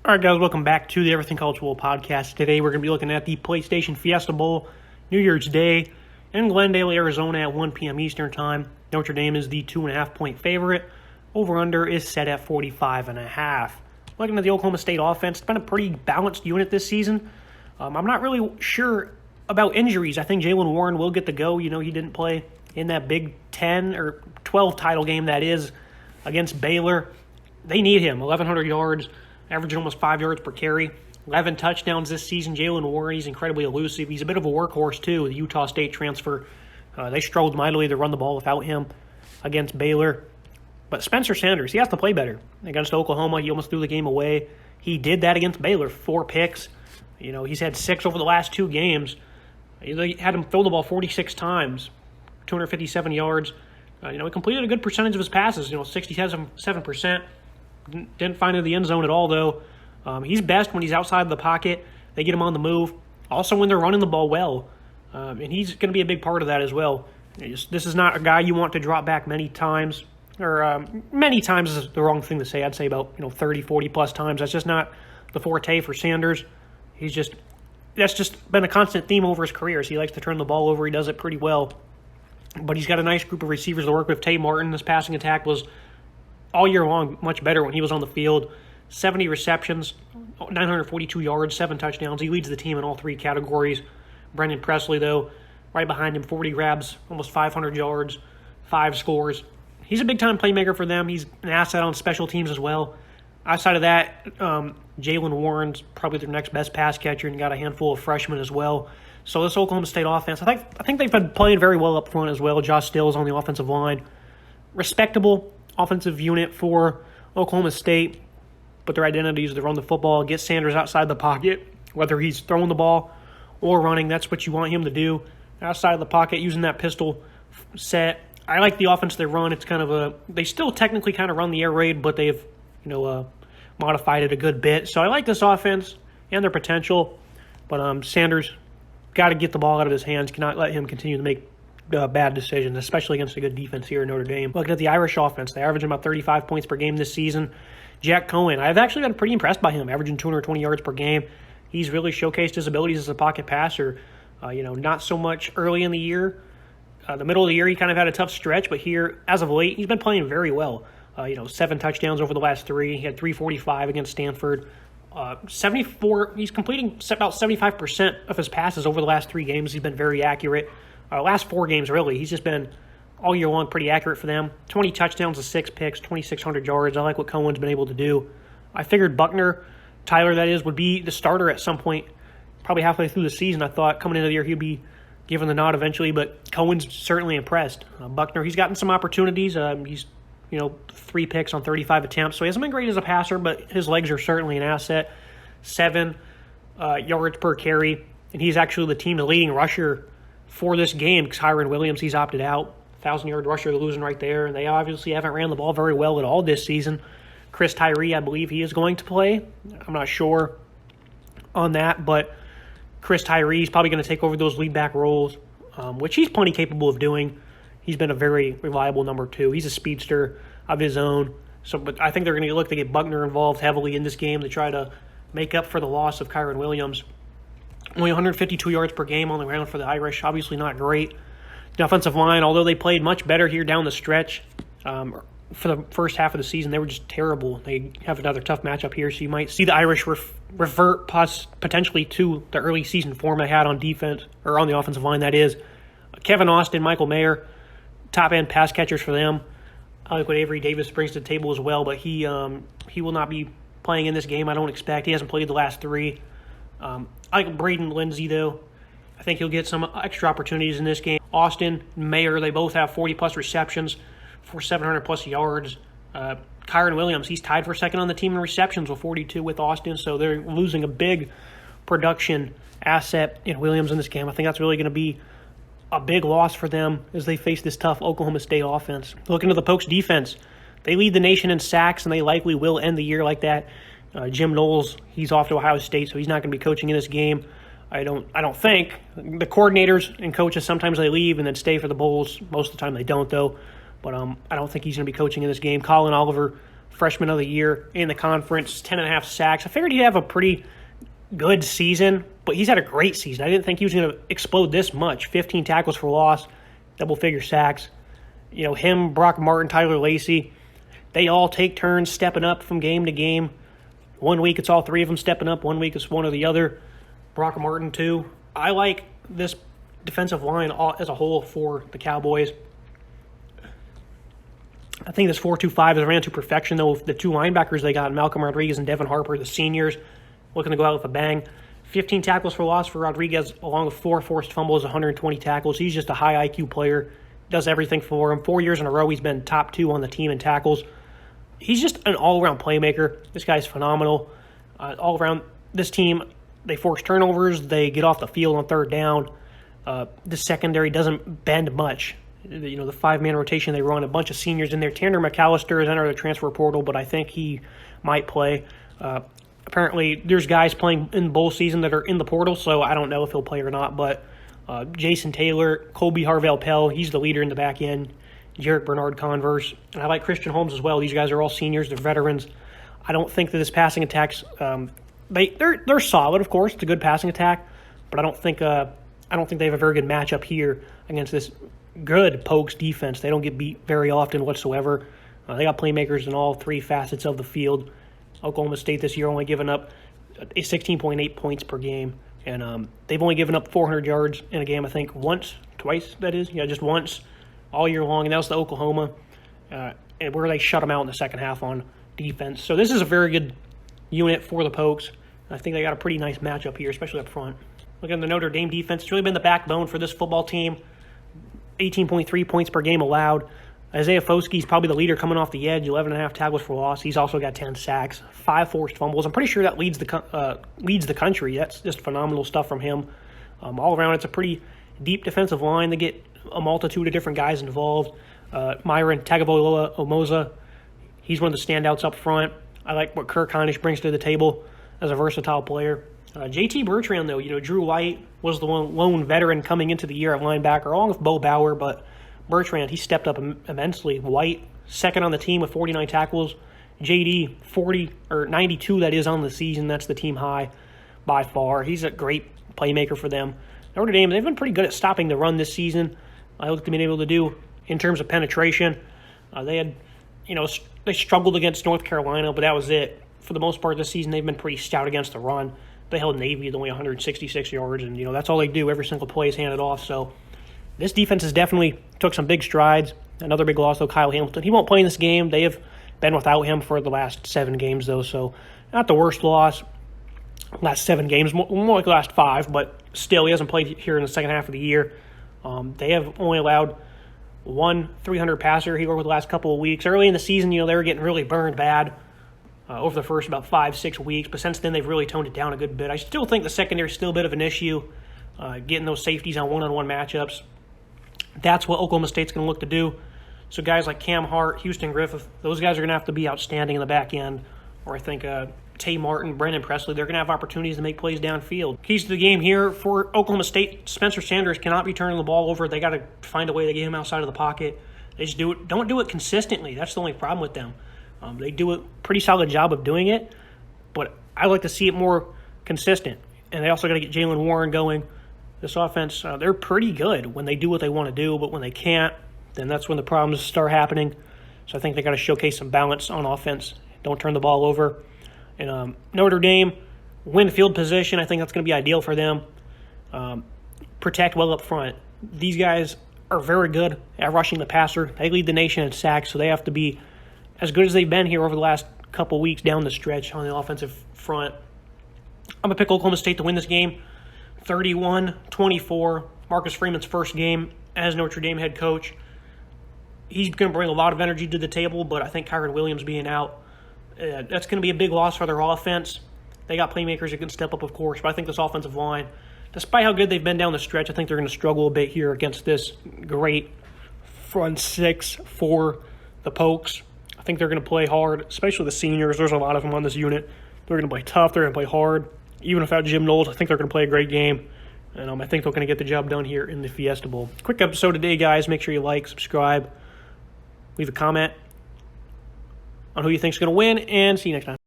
All right, guys, welcome back to the Everything College Bowl podcast. Today we're going to be looking at the PlayStation Fiesta Bowl, New Year's Day, in Glendale, Arizona at 1 p.m. Eastern Time. Notre Dame is the 2.5-point favorite. Over-under is set at 45.5. Looking at the Oklahoma State offense, it's been a pretty balanced unit this season. I'm not really sure about injuries. I think Jaylen Warren will get the go. You know, he didn't play in that Big 10 or 12 title game that is against Baylor. They need him. 1,100 yards. Averaging almost 5 yards per carry. 11 touchdowns this season. Jaylen Warren, he's incredibly elusive. He's a bit of a workhorse, too, the Utah State transfer. They struggled mightily to run the ball without him against Baylor. But Spencer Sanders, he has to play better. Against Oklahoma, he almost threw the game away. He did that against Baylor, 4 picks. You know, he's had 6 over the last 2 games. He had him throw the ball 46 times, 257 yards. He completed a good percentage of his passes, 67%. Didn't find it in the end zone at all, though. He's best when he's outside the pocket. They get him on the move. Also when they're running the ball well. And he's going to be a big part of that as well. This is not a guy you want to drop back many times. Or many times is the wrong thing to say. I'd say about 30, 40-plus times. That's just not the forte for Sanders. That's just been a constant theme over his career. So he likes to turn the ball over. He does it pretty well. But he's got a nice group of receivers to work with. Tay Martin, this passing attack was all year long much better when he was on the field. 70 receptions, 942 yards, 7 touchdowns. He leads the team in all 3 categories. Brendan Presley, though, right behind him, 40 grabs, almost 500 yards, 5 scores. He's a big-time playmaker for them. He's an asset on special teams as well. Outside of that, Jaylen Warren's probably their next best pass catcher and got a handful of freshmen as well. So this Oklahoma State offense, I think they've been playing very well up front as well. Josh Stills on the offensive line. Respectable offensive unit for Oklahoma State, but their identity is to run the football, get Sanders outside the pocket, whether he's throwing the ball or running. That's what you want him to do, outside of the pocket, using that pistol set. I like the offense they run. It's kind of they still technically kind of run the air raid, but they've modified it a good bit. So I like this offense and their potential, but Sanders got to get the ball out of his hands. Cannot let him continue to make bad decisions, especially against a good defense here in Notre Dame. Looking at the Irish offense, they average about 35 points per game this season. Jack Cohen, I've actually been pretty impressed by him, averaging 220 yards per game. He's really showcased his abilities as a pocket passer. Not so much early in the year. The middle of the year, he kind of had a tough stretch, but here, as of late, he's been playing very well. 7 touchdowns over the last 3. He had 345 against Stanford. 74. He's completing about 75% of his passes over the last 3 games. He's been very accurate. Last 4 games, really, he's just been all year long pretty accurate for them. 20 touchdowns to 6 picks, 2,600 yards. I like what Cohen's been able to do. I figured Tyler, that is, would be the starter at some point, probably halfway through the season. I thought coming into the year he'd be given the nod eventually, but Cohen's certainly impressed. Buckner, he's gotten some opportunities. He's 3 picks on 35 attempts, so he hasn't been great as a passer, but his legs are certainly an asset. 7 yards per carry, and he's actually the team leading rusher for this game because Kyren Williams, he's opted out. 1,000-yard rusher they're losing right there, and they obviously haven't ran the ball very well at all this season. Chris Tyree, I believe he is going to play. I'm not sure on that, but Chris Tyree is probably going to take over those lead back roles, which he's plenty capable of doing. He's been a very reliable number 2. He's a speedster of his own. But I think they're going to look to get Buckner involved heavily in this game to try to make up for the loss of Kyren Williams. Only 152 yards per game on the ground for the Irish. Obviously not great. The offensive line, although they played much better here down the stretch for the first half of the season, they were just terrible. They have another tough matchup here, so you might see the Irish revert potentially to the early season form they had on defense, or on the offensive line, that is. Kevin Austin, Michael Mayer, top-end pass catchers for them. I like what Avery Davis brings to the table as well, but he will not be playing in this game, I don't expect. He hasn't played the last 3. I like Braden Lindsey, though. I think he'll get some extra opportunities in this game. Austin, Mayer, they both have 40-plus receptions for 700-plus yards. Kyren Williams, he's tied for second on the team in receptions with 42 with Austin, so they're losing a big production asset in Williams in this game. I think that's really going to be a big loss for them as they face this tough Oklahoma State offense. Looking at the Pokes defense, they lead the nation in sacks, and they likely will end the year like that. Jim Knowles, he's off to Ohio State, so he's not going to be coaching in this game. I don't think. The coordinators and coaches, sometimes they leave and then stay for the bowls. Most of the time they don't, though. But I don't think he's going to be coaching in this game. Colin Oliver, freshman of the year in the conference, 10.5 sacks. I figured he'd have a pretty good season, but he's had a great season. I didn't think he was going to explode this much. 15 tackles for loss, double-figure sacks. Him, Brock Martin, Tyler Lacey, they all take turns stepping up from game to game. 1 week it's all three of them stepping up. 1 week it's one or the other. Brock Martin, too. I like this defensive line as a whole for the Cowboys. I think this 4-2-5 is ran to perfection, though. The two linebackers they got, Malcolm Rodriguez and Devin Harper, the seniors, looking to go out with a bang. 15 tackles for loss for Rodriguez, along with 4 forced fumbles, 120 tackles. He's just a high IQ player, does everything for him. 4 years in a row, he's been top 2 on the team in tackles. He's just an all-around playmaker. This guy's phenomenal. All around, this team, they force turnovers. They get off the field on third down. The secondary doesn't bend much. The 5-man rotation they run, a bunch of seniors in there. Tanner McAllister is under the transfer portal, but I think he might play. Apparently, there's guys playing in bowl season that are in the portal, so I don't know if he'll play or not. But Jason Taylor, Colby Harvell-Pell, he's the leader in the back end. Jarek Bernard-Converse. And I like Christian Holmes as well. These guys are all seniors. They're veterans. I don't think that this passing attack's they're solid, of course. It's a good passing attack, but I don't think they have a very good matchup here against this good Pokes defense. They don't get beat very often whatsoever. They got playmakers in all 3 facets of the field. Oklahoma State this year only given up 16.8 points per game, and they've only given up 400 yards in a game, I think, twice, that is. Yeah, just once all year long, and that was the Oklahoma, and where they shut them out in the second half on defense. So this is a very good unit for the Pokes. I think they got a pretty nice matchup here, especially up front. Look at the Notre Dame defense. It's really been the backbone for this football team. 18.3 points per game allowed. Isaiah Foskey's probably the leader coming off the edge, 11.5 tackles for loss. He's also got 10 sacks, 5 forced fumbles. I'm pretty sure that leads the country. That's just phenomenal stuff from him. All around, it's a pretty deep defensive line. They get a multitude of different guys involved. Myron Tagovailoa-Omoza, he's one of the standouts up front. I like what Kirk Heinisch brings to the table as a versatile player. JT Bertrand, though, Drew White was the lone veteran coming into the year at linebacker, along with Bo Bauer, but Bertrand, he stepped up immensely. White, second on the team with 49 tackles. JD, 92, that is, on the season. That's the team high by far. He's a great playmaker for them. Notre Dame, they've been pretty good at stopping the run this season. I looked at being able to do in terms of penetration. They struggled against North Carolina, but that was it. For the most part this season, they've been pretty stout against the run. They held Navy at only 166 yards, and that's all they do. Every single play is handed off. So this defense has definitely took some big strides. Another big loss, though, Kyle Hamilton. He won't play in this game. They have been without him for the last 7 games, though, so not the worst loss. Last 7 games, more like the last 5, but still, he hasn't played here in the second half of the year. They have only allowed one 300 passer here over the last couple of weeks. Early in the season, they were getting really burned bad over the first about 5-6 weeks, but since then they've really toned it down a good bit. I still think the secondary is still a bit of an issue, getting those safeties on one-on-one matchups. That's what Oklahoma State's going to look to do. So guys like Cam Hart, Houston Griffith, those guys are going to have to be outstanding in the back end. Or I think Tay Martin, Brendan Presley, they're going to have opportunities to make plays downfield. Keys to the game here for Oklahoma State, Spencer Sanders cannot be turning the ball over. They got to find a way to get him outside of the pocket. They just don't do it consistently. That's the only problem with them. They do a pretty solid job of doing it, but I like to see it more consistent. And they also got to get Jalen Warren going. This offense, they're pretty good when they do what they want to do, but when they can't, then that's when the problems start happening. So I think they got to showcase some balance on offense. Don't turn the ball over. And Notre Dame, win field position, I think that's going to be ideal for them. Protect well up front. These guys are very good at rushing the passer. They lead the nation in sacks, so they have to be as good as they've been here over the last couple weeks down the stretch on the offensive front. I'm going to pick Oklahoma State to win this game 31-24. Marcus Freeman's first game as Notre Dame head coach. He's going to bring a lot of energy to the table, but I think Kyron Williams being out, that's going to be a big loss for their offense. They got playmakers that can step up, of course, but I think this offensive line, despite how good they've been down the stretch, I think they're going to struggle a bit here against this great front six for the Pokes. I think they're going to play hard, especially the seniors. There's a lot of them on this unit. They're going to play tough. They're going to play hard. Even without Jim Knowles, I think they're going to play a great game. And I think they're going to get the job done here in the Fiesta Bowl. Quick episode today, guys. Make sure you like, subscribe, leave a comment. on who you think is going to win, and see you next time.